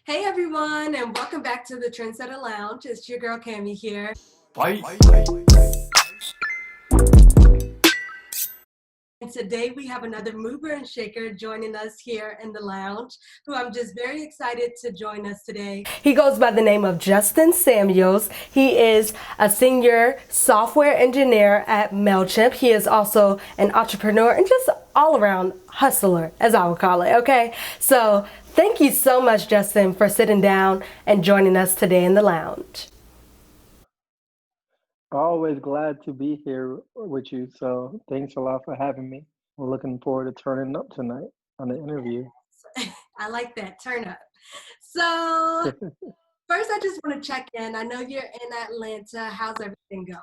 Hey everyone, and welcome back to the Trensetta Lounge. It's your girl Cammie here. Bye. And today we have another mover and shaker joining us here in the lounge, who I'm just very excited to join us today. He goes by the name of Justin Samuels. He is a senior software engineer at Mailchimp. He is also an entrepreneur and just all around hustler, as I would call it. Okay, so thank you so much, Justin, for sitting down and joining us today in the lounge. Always glad to be here with you. So thanks a lot for having me. We're looking forward to turning up tonight on the interview. I like that, turn up. So first, I just want to check in. I know you're in Atlanta. How's everything going?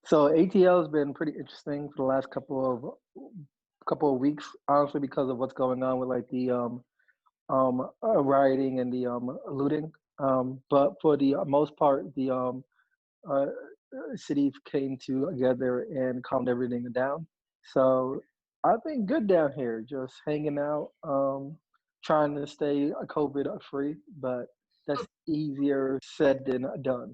So ATL has been pretty interesting for the last couple of weeks, honestly, because of what's going on with like the rioting and the looting. But for the most part, the uh, cities came together and calmed everything down. So I've been good down here, just hanging out, trying to stay COVID free, but that's easier said than done.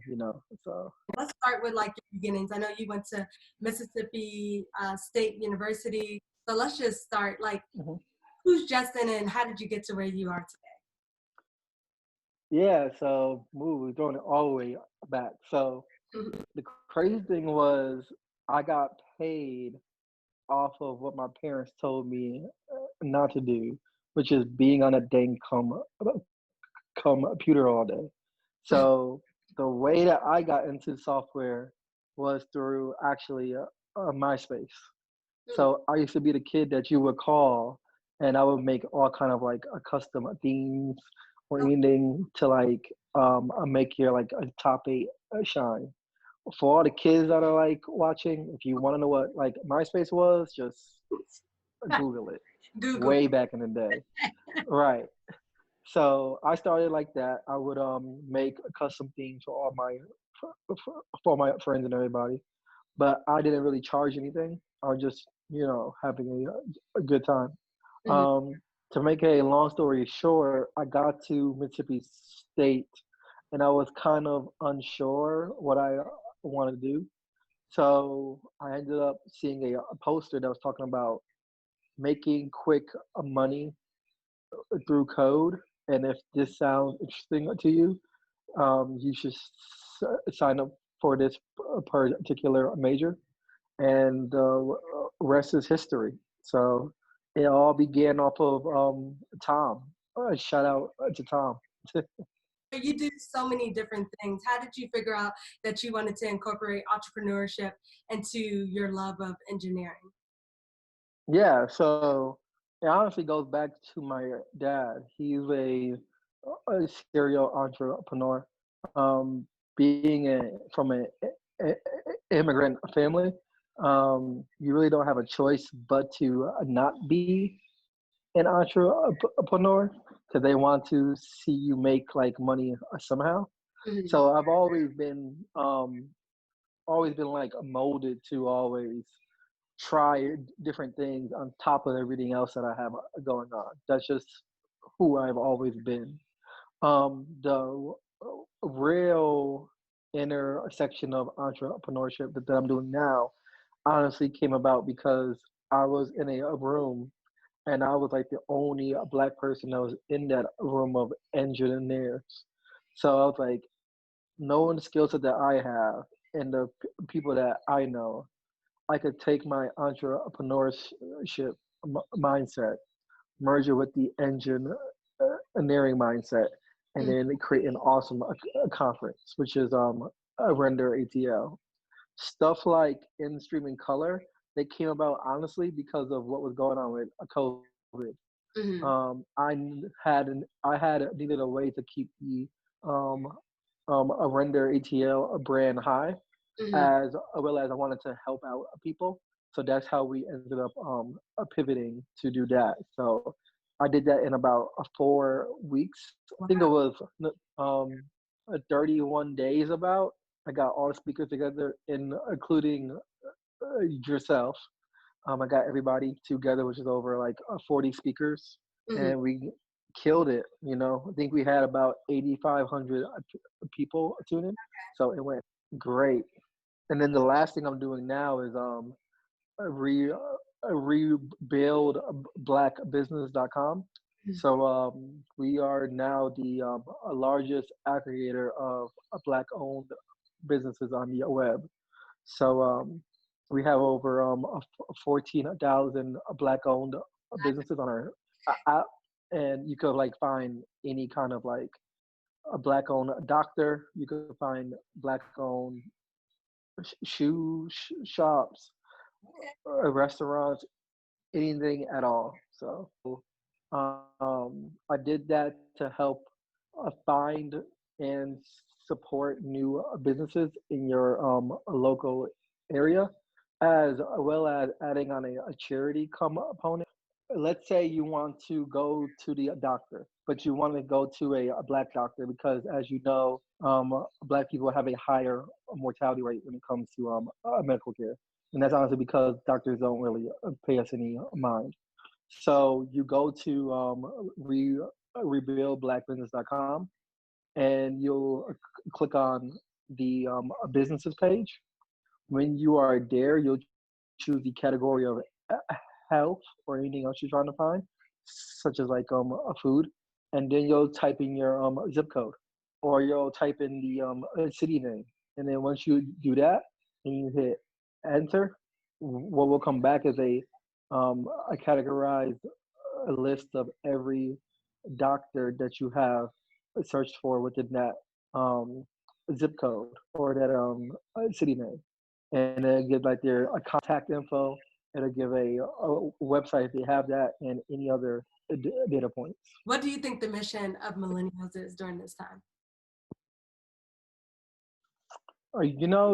So Let's start with like your beginnings. I know you went to Mississippi State University. So let's just start like, mhm. who's Justin and how did you get to where you are Yeah, so we're going all the way back. So today? the crazy thing was I got paid off of what my parents told me not to do, which is being on a dang computer all day. So the way that I got into software was through actually Myspace. So I used to be the kid that you would call, and I would make all kind of like a custom themes or anything to like make your like a top eight shine. For all the kids that are like watching, if you want to know what like MySpace was, just Google it. Google. Way back in the day, right? So I started like that. I would make a custom themes for my friends and everybody, but I didn't really charge anything. I was just having a good time. Mhm. To make a long story short, I got to Mississippi State, and I was kind of unsure what I wanted to do. So I ended up seeing a poster that was talking about making quick money through code. And if this sounds interesting to you, you should sign up for this particular major. And the rest is history. So it all began off of Tom. Shout out to Tom. You do so many different things. How did you figure out that you wanted to incorporate entrepreneurship into your love of engineering? Yeah, so it honestly goes back to my dad. He's a serial entrepreneur. Um, being from an immigrant family, you really don't have a choice but to not be an entrepreneur because they want to see you make like money somehow. Mhm. So I've always been like molded to always try different things on top of everything else that I have going on. That's just who I've always been. The real intersection of entrepreneurship that I'm doing now honestly came about because I was in a room and I was like the only black person that was in that room of engineers. So I was like, knowing the skill set that I have and the people that I know, I could take my entrepreneurship mindset, merge it with the engineering mindset, and Mhm. then create an awesome conference, which is a Render ATL. Stuff like in streaming color, they came about honestly because of what was going on with COVID. Mhm. I had needed a way to keep the um, a Render ATL a brand high Mhm. as well as I wanted to help out people. So that's how we ended up pivoting to do that. So I did that in about 4 weeks. I think it Wow. was um, 31 days about. I got all the speakers together, including yourself. I got everybody together, which is over like 40 speakers, Mhm. and we killed it. I think we had about 8,500 people tune in, so it went great. And then the last thing I'm doing now is a re a rebuild blackbusiness.com. So we are now the largest aggregator of black-owned businesses on the web. So we have over 14,000 black-owned businesses on our app, and you could like find any kind of like a black-owned doctor. You could find black-owned shops, restaurants, anything at all. So I did that to help find and support new businesses in your local area, as well as adding on a charity component. Let's say you want to go to the doctor, but you want to go to a black doctor because, as you know, black people have a higher mortality rate when it comes to medical care. And that's honestly because doctors don't really pay us any mind. So you go to rebuildblackbusiness.com, and you'll click on the businesses page. When you are there, you'll choose the category of health or anything else you're trying to find, such as like a food, and then you'll type in your zip code, or you'll type in the city name, and then once you do that and you hit enter, what will come back is a categorized list of every doctor that you have searched for within that um, zip code or that city name, and it'll give like their contact info. It'll give a website if they have that, and any other data points. What do you think the mission of millennials is during this time?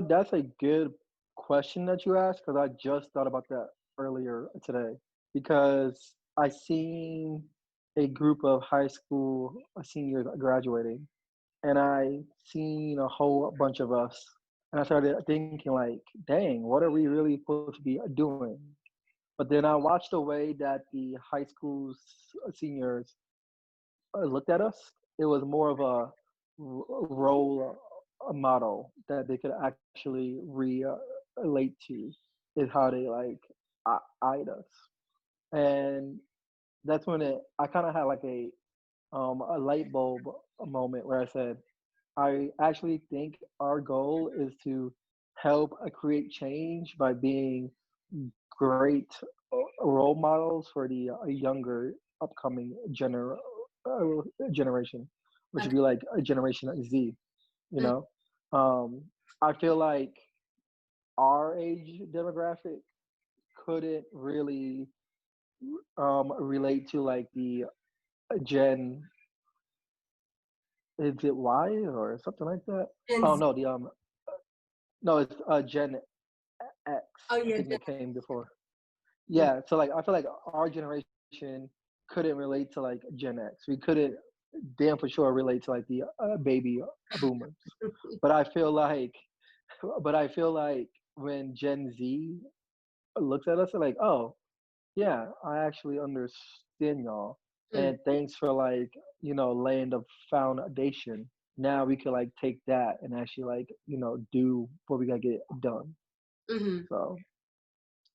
That's a good question that you asked, because I just thought about that earlier today. Because I seen a group of high school seniors graduating, and I seen a whole bunch of us, and I started thinking like, dang, what are we really supposed to be doing? But then I watched the way that the high school seniors looked at us. It was more of a role model that they could actually relate to, is how they like eyed us. And that's when I kind of had like a light bulb moment where I said, I actually think our goal is to help create change by being great role models for the younger upcoming generation, which would Okay. be like a generation Z. You Mm. know, um, I feel like our age demographic couldn't really relate to like the Gen, is it Y or something like that? Gen Oh Z. no, the no, it's Gen X. Oh I yeah, think that came before. mm, Yeah, so like I feel like our generation couldn't relate to like Gen X. We couldn't damn for sure relate to like the baby boomers. But I feel like, when Gen Z looks at us, they're like, oh yeah, I actually understand y'all, mm, and thanks for like laying the foundation. Now we could like take that and actually like do what we gotta get done. mhm. So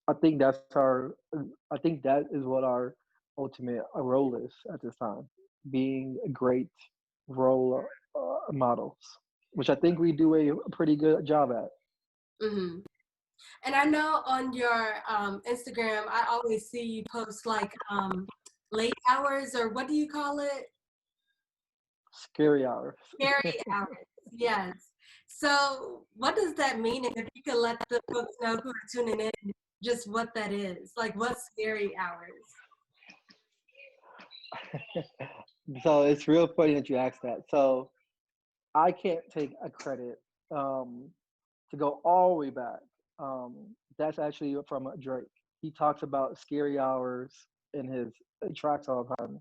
I think I think that is what our ultimate role is at this time, being a great role models, which I think we do a pretty good job at. Mhm. And I know on your Instagram, I always see you post like late hours, or what do you call it? Scary hours. Scary hours. Yes. So what does that mean? And if you could let the folks know who are tuning in, just what that is, like what's scary hours? So it's real funny that you asked that. So I can't take a credit um, to go all the way back. That's actually from Drake. He talks about scary hours in his tracks all the time,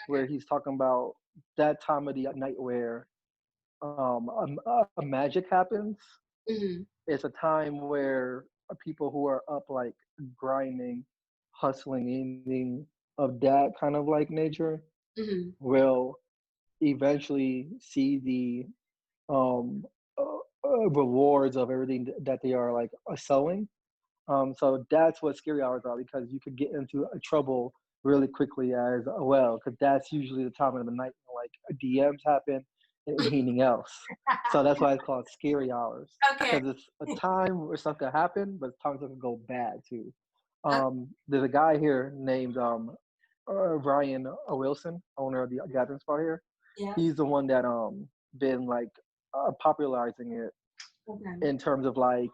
where he's talking about that time of the night where a magic happens. Mhm. It's a time where people who are up like grinding, hustling, anything of that kind of like nature, Mhm. will eventually see the rewards of everything that they are like sowing. So that's what scary hours are, because you could get into trouble really quickly as well, because that's usually the time of the night when like DMs happen and anything else. So that's why it's called scary hours, Okay. because it's a time where stuff can happen, but times it can go bad too. Uh, There's a guy here named Ryan Wilson, owner of the gathering spot here. yeah. He's the one that been like popularizing it Okay. in terms of like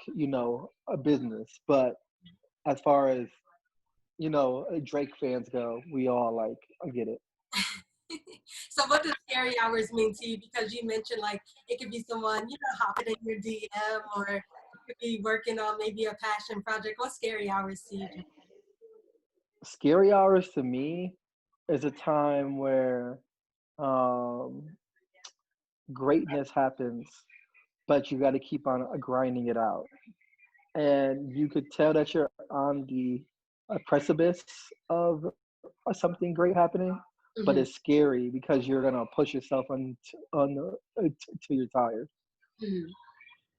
a business. But as far as Drake fans go, we all like get it. So what does scary hours mean to you? Because you mentioned like it could be someone, hopping in your DM, or you could be working on maybe a passion project. What scary hours to you? Scary hours to me is a time where um, greatness happens, but you got to keep on grinding it out, and you could tell that you're on the precipice of something great happening, but Mhm, it's scary because you're gonna push yourself till you're tired. mhm.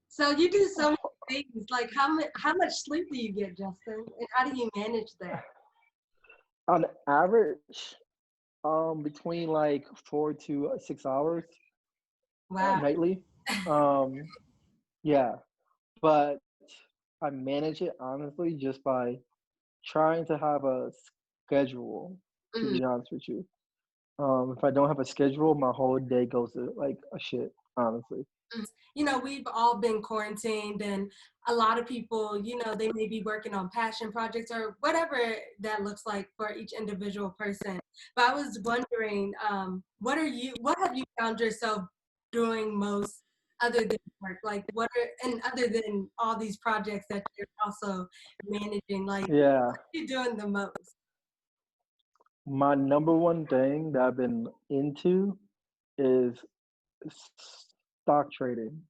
So you do so many things. Like how much sleep do you get, Justin? And how do you manage that? On average, between like 4 to 6 hours Wow. nightly. Um, yeah, but I manage it honestly just by trying to have a schedule. To Mhm. be honest with you, if I don't have a schedule, my whole day goes to like a shit. Honestly. We've all been quarantined, and a lot of people, they may be working on passion projects or whatever that looks like for each individual person. But I was wondering, what have you found yourself doing most other than work? Like, and other than all these projects that you're also managing, like, Yeah, what are you doing the most? my number one thing that I've been into is stock trading.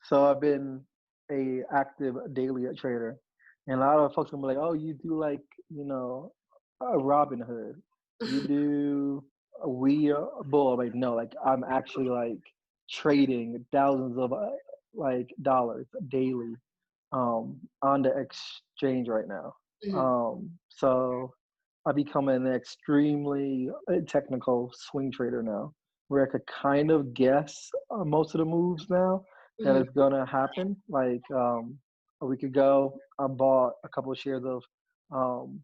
So I've been a active daily trader, and a lot of folks gonna be like, "Oh, you do like a Robin Hood, you do a we bull." Like, no, like I'm actually like trading thousands of like dollars daily on the exchange right now. Mhm. So I become an extremely technical swing trader now, where I could kind of guess most of the moves now that Mhm. is gonna happen. Like a week ago, I bought a couple of shares of um,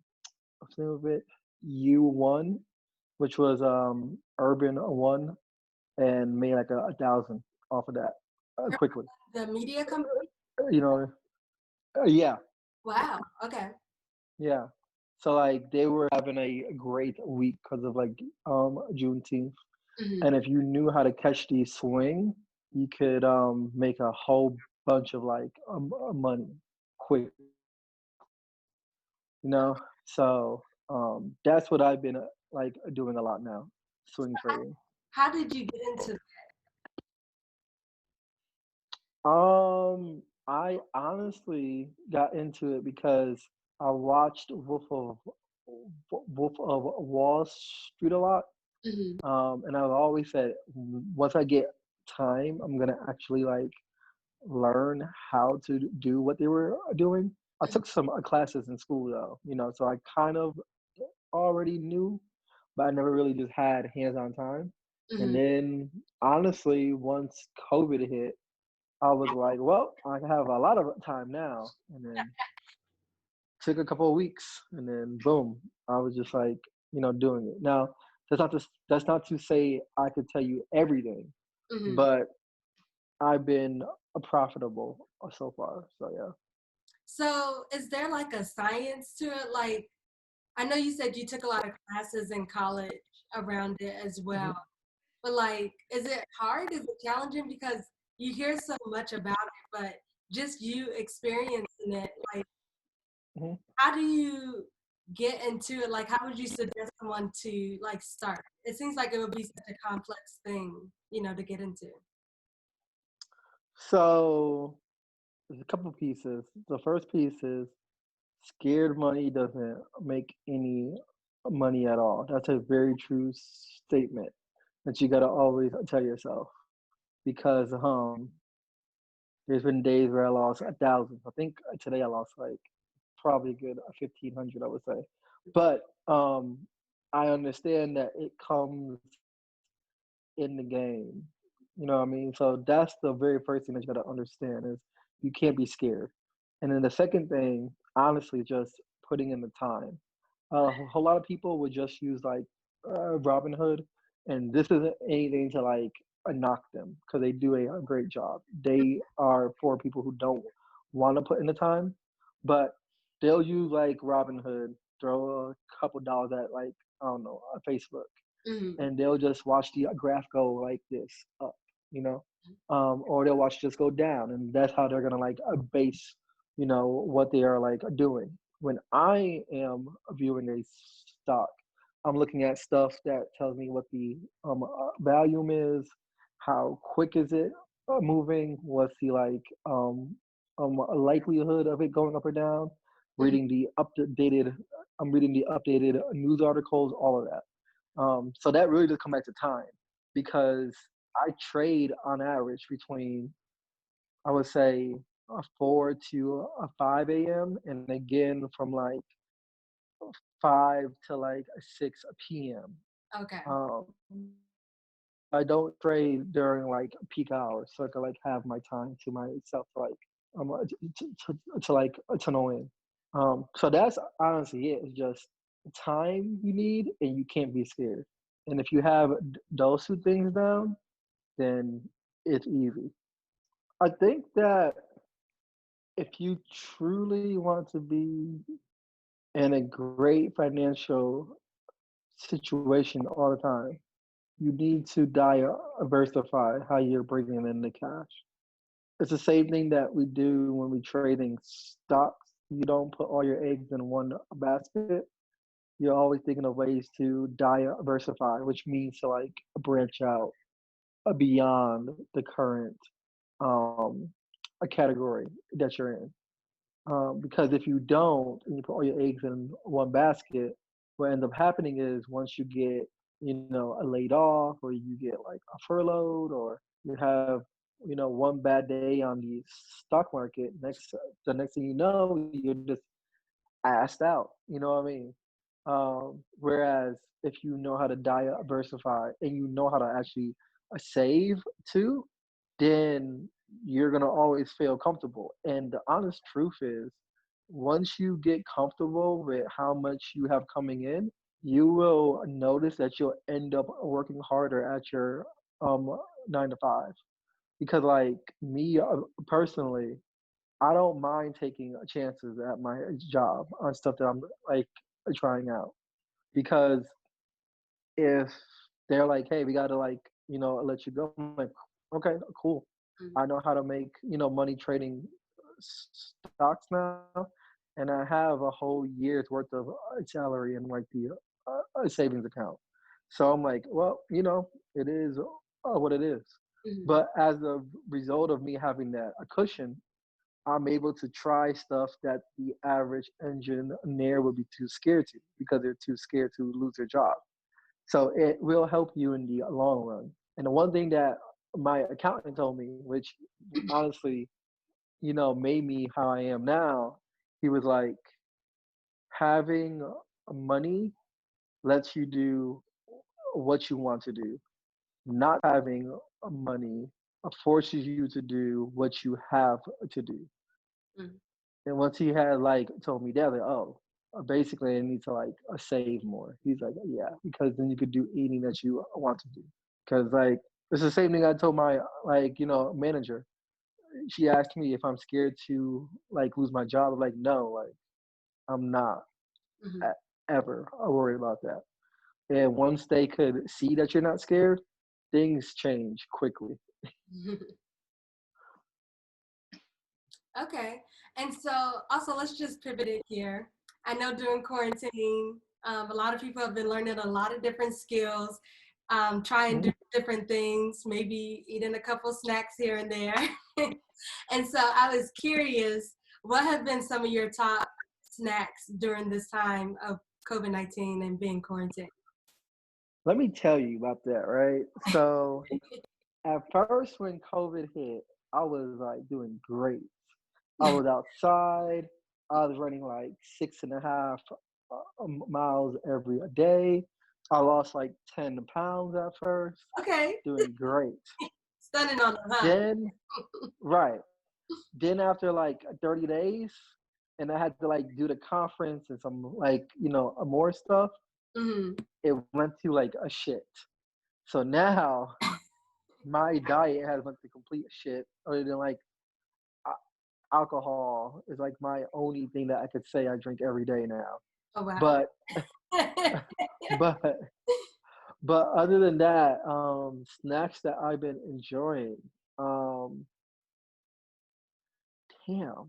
what's the name of it? U1, which was Urban One, and made like a thousand off of that quickly. The media company? You know, yeah, Wow. Okay. yeah. So like they were having a great week because of like Juneteenth. Mhm. And if you knew how to catch the swing, you could make a whole bunch of like money quick, you know? So that's what I've been like doing a lot now, swing trading. How did you get into? I honestly got into it because I watched Wolf of Wall Street a lot. Mhm. And I've always said, once I get time, I'm gonna actually like learn how to do what they were doing. I Mhm. took some classes in school though, so I kind of already knew, but I never really just had hands-on time. And Mhm. then honestly, once COVID hit, I was like, well, I have a lot of time now. And then took a couple of weeks, and then boom, I was just like, doing it. Now, that's not to say I could tell you everything, Mhm. but I've been profitable so far. So yeah. So, is there like a science to it? Like, I know you said you took a lot of classes in college around it as well, Mhm. but like, is it hard? Is it challenging? Because you hear so much about it, but just you experiencing it, like, Mhm. how do you get into it? Like, how would you suggest someone to like start? It seems like it would be such a complex thing, to get into. So there's a couple pieces. The first piece is scared money doesn't make any money at all. That's a very true statement that you gotta always tell yourself because there's been days where I lost 1,000. I think today I lost like probably a good 1,500, I would say. But I understand that it comes in the game. You know what I mean? So that's the very first thing that you gotta understand is you can't be scared. And then the second thing, honestly, just putting in the time. A whole lot of people would just use like Robinhood, and this isn't anything to like knock them because they do a great job. They are for people who don't want to put in the time, but they'll use like Robinhood, throw a couple dollars at like I don't know, Facebook, Mm-hmm. and they'll just watch the graph go like this up, you know, or they'll watch just go down, and that's how they're gonna like base, what they are like doing. When I am viewing a stock, I'm looking at stuff that tells me what the volume is, how quick is it moving, what's the like likelihood of it going up or down. Mm-hmm. Reading the updated, I'm reading the updated news articles, all of that. So that really does come back to time because I trade on average between, I would say, 4 to 5 a.m. and again from like 5 to like 6 p.m. Okay. Um, I don't trade during like peak hours, so I can like have my time to myself to like to know in. So that's honestly it. It's just time you need, and you can't be scared. And if you have those two things down, then it's easy. I think that if you truly want to be in a great financial situation all the time, you need to diversify how you're bringing in the cash. It's the same thing that we do when we trading stocks. You don't put all your eggs in one basket. You're always thinking of ways to diversify, which means to like branch out beyond the current um, a category that you're in. Because if you don't, and you put all your eggs in one basket, what ends up happening is once you get, laid off, or you get like a furloughed, or you have, one bad day on the stock market, the next thing you know, you're just asked out. You know what I mean? Whereas if you know how to diversify and you know how to actually save too, then you're gonna always feel comfortable. And the honest truth is, once you get comfortable with how much you have coming in, you will notice that you'll end up working harder at your 9 to 5. Because like me personally, I don't mind taking chances at my job on stuff that I'm like trying out because if they're like, "Hey, we gotta like, let you go," I'm like, "Okay, cool. Mm-hmm. I know how to make money trading stocks now, and I have a whole year's worth of salary in like the savings account." So I'm like, "Well, it is what it is." Mm-hmm. But as a result of me having that a cushion, I'm able to try stuff that the average engineer would be too scared to because they're too scared to lose their job. So it will help you in the long run. And the one thing that my accountant told me, which honestly, made me how I am now, he was like, having money lets you do what you want to do. Not having money forces you to do what you have to do. Mm-hmm. And once he had like told me that, like, oh, basically I need to like save more. He's like, yeah, because then you could do anything that you want to do. Because like it's the same thing I told my like manager. She asked me if I'm scared to like lose my job. I'm like, no, like I'm not Mm-hmm. ever worried about that. And once they could see that you're not scared, things change quickly. Okay. And so also let's just pivot it here. I know during quarantine, a lot of people have been learning a lot of different skills, trying Mhm. different things, maybe eating a couple snacks here and there. And so I was curious, what have been some of your top snacks during this time of COVID-19 and being quarantined? Let me tell you about that, right? So at first when COVID hit, I was like doing great. I was outside. I was running like 6.5 miles every day. I lost like 10 pounds at first, Okay. doing great. Stunning on the huh? Then, right. Then after like 30 days, and I had to like do the conference and some like, more stuff, Hmm. it went to like a shit. So now my diet has went to complete shit other than like alcohol is like my only thing that I could say I drink every day now. Oh, wow. But but but other than that, snacks that I've been enjoying. Um, damn,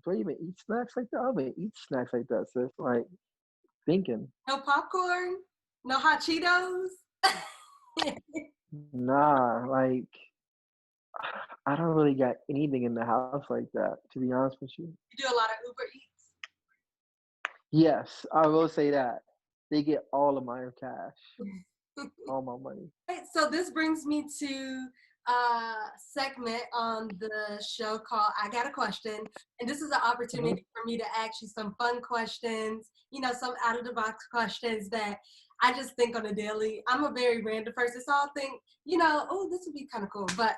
do I even eat snacks like that? I don't even eat snacks like that, sis. Like thinking, No popcorn? No hot Cheetos? nah, like I don't really got anything in the house like that, to be honest with you. You do a lot of Uber Eats? Yes, I will say that. They get all of my cash, all my money. Right, so this brings me to a segment on the show called I Got a Question. And this is an Hmm. opportunity for me to ask you some fun questions, some out of the box questions that I just think on a daily. I'm a very random person, so I'll think, oh, this would be kind of cool. But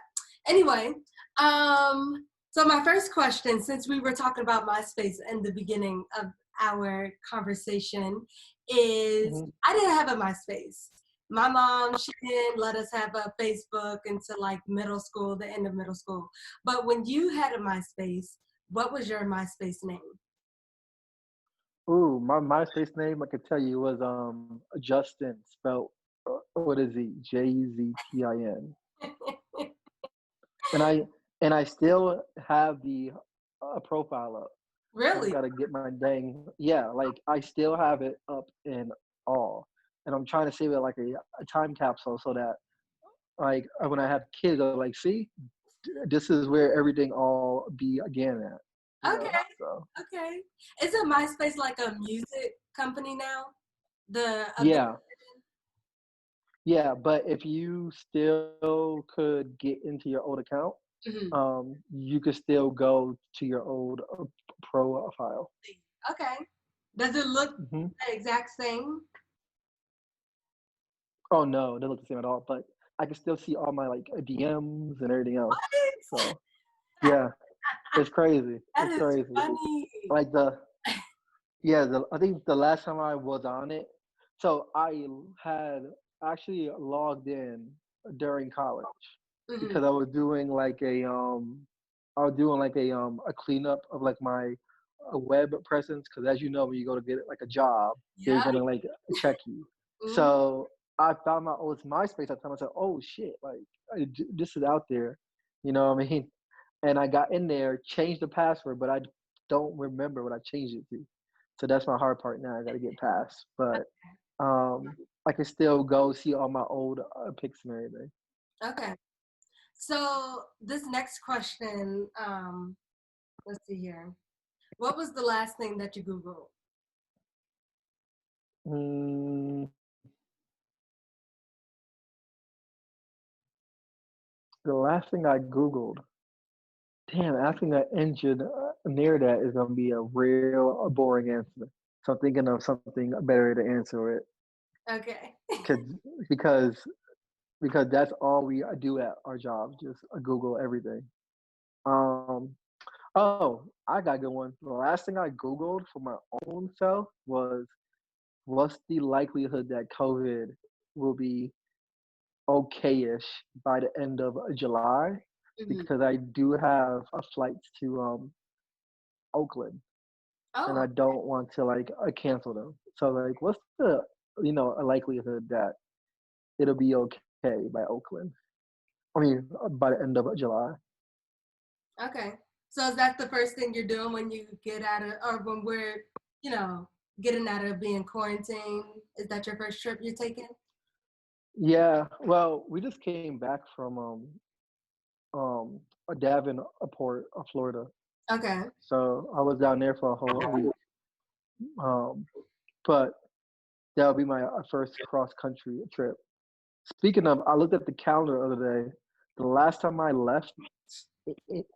anyway, so my first question, since we were talking about MySpace in the beginning of our conversation, is Hmm. I didn't have a MySpace. My mom, she didn't let us have a Facebook until like middle school, the end of middle school. But when you had a MySpace, what was your MySpace name? Ooh, my MySpace name, I could tell you, was Justin, spelled what is he? Juztin. And I still have the profile up. I just Really? gotta get my dang, yeah, like I still have it up in all. And I'm trying to save it like a time capsule so that like when I have kids, I'm like, see, this is where everything all be again at, Okay, So okay. Isn't MySpace like a music company now? The a big yeah, yeah. But if you still could get into your old account, Mhm. you could still go to your old profile. Okay. Does it look Hmm. the exact same? Oh no, it doesn't look the same at all. But I can still see all my like DMs and everything else. What? So yeah, it's crazy. That It's is crazy. funny. Like yeah, I think the last time I was on it, so I had actually logged in during college Mhm. because I was doing like a cleanup of like my web presence because as you know when you go to get like a job they're Yeah. gonna like check you. Mhm. So I found my old MySpace at the time. I said, oh shit, like this is out there, you know what I mean? And I got in there, changed the password, but I don't remember what I changed it to. So that's my hard part now. I got to get past, but I can still go see all my old pics and everything. Okay. So this next question, let's see here. What was the last thing that you Googled? Mm, the last thing I Googled, damn, asking that engine near that is going to be a real boring answer. So I'm thinking of something better to answer it. Okay. Cause, because because that's all we do at our jobs, just Google everything. Um, oh, I got a good one. The last thing I Googled for my own self was what's the likelihood that COVID will be okay-ish by the end of July? Mhm. Because I do have a flight to Oakland, and Oh, I don't want to like cancel them. So like, what's the a likelihood that it'll be okay by Oakland? I mean, by the end of July. okay. So is that the first thing you're doing when you get out of, or when we're, you know, getting out of being quarantined? Is that your first trip you're taking? Yeah, well, we just came back from Davenport, Florida. Okay. So I was down there for a whole week. Um, but that'll be my first cross country trip. Speaking of, I looked at the calendar the other day. The last time I left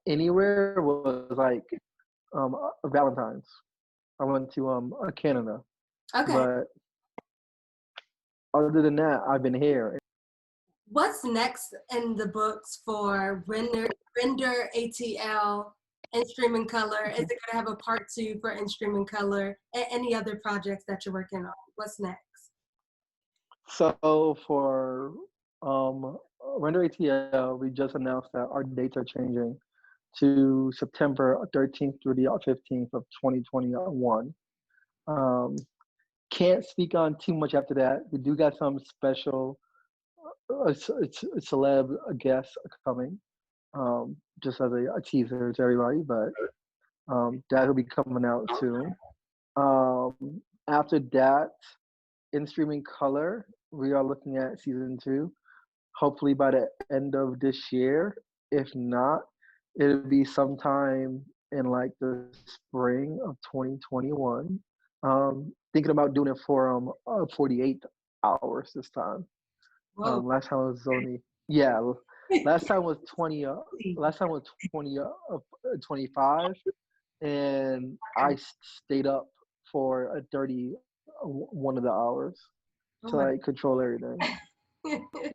anywhere was like Valentine's. I went to Canada, Okay. but other than that, I've been here. What's next in the books for Render ATL and Stream in Color? Is it going to have a part 2 for In Stream in Color? And any other projects that you're working on? What's next? So for Render ATL, we just announced that our dates are changing to September 13th through the 15th of 2021. Can't speak on too much after that. We do got some special celeb guests coming, just as a teaser to everybody, but that will be coming out soon. After that, In Streaming Color, we are looking at season 2, hopefully by the end of this year. If not, it'll be sometime in like the spring of 2021. Thinking about doing it for 48 hours this time. Last time was only last time was 20. Last time was 25, and I stayed up for a 31 of the hours to like control everything.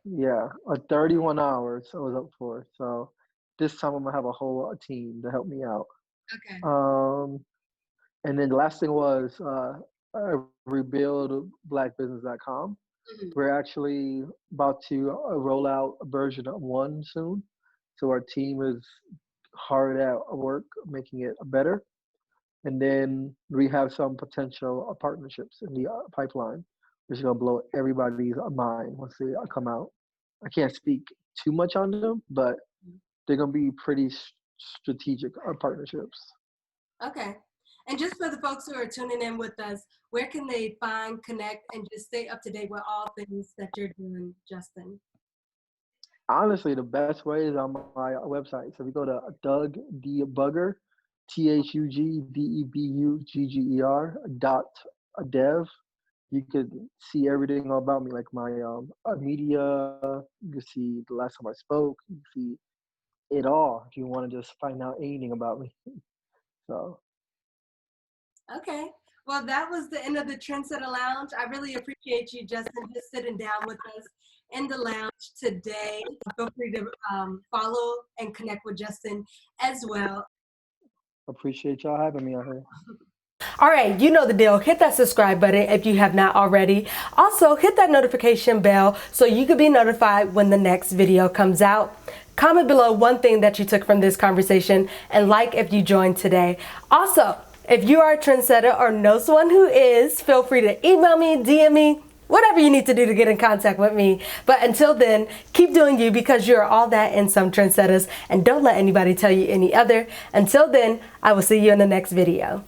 Yeah, 31 hours I was up for. So this time I'm gonna have a whole team to help me out. Okay. And then the last thing was rebuild blackbusiness.com. Mm-hmm. We're actually about to roll out a version 1 soon. So our team is hard at work making it better. And then we have some potential partnerships in the pipeline, which is going to blow everybody's mind once they come out. I can't speak too much on them, but they're going to be pretty strategic partnerships. Okay. And just for the folks who are tuning in with us, where can they find, connect, and just stay up to date with all things that you're doing, Justin? Honestly, the best way is on my website. So if you go to Doug Debugger, THUGDEBUGGER.dev, you could see everything about me, like my media. You can see the last time I spoke. You can see it all if you want to just find out anything about me. So. Okay. Well, that was the end of the Trensetta Lounge. I really appreciate you, Justin, just sitting down with us in the lounge today. Feel free to follow and connect with Justin as well. Appreciate y'all having me out here. All right, you know the deal. Hit that subscribe button if you have not already. Also, hit that notification bell so you can be notified when the next video comes out. Comment below one thing that you took from this conversation and like if you joined today. Also, if you are a trendsetter or know someone who is, feel free to email me, DM me, whatever you need to do to get in contact with me. But until then, keep doing you because you're all that and some trendsetters, and don't let anybody tell you any other. Until then, I will see you in the next video.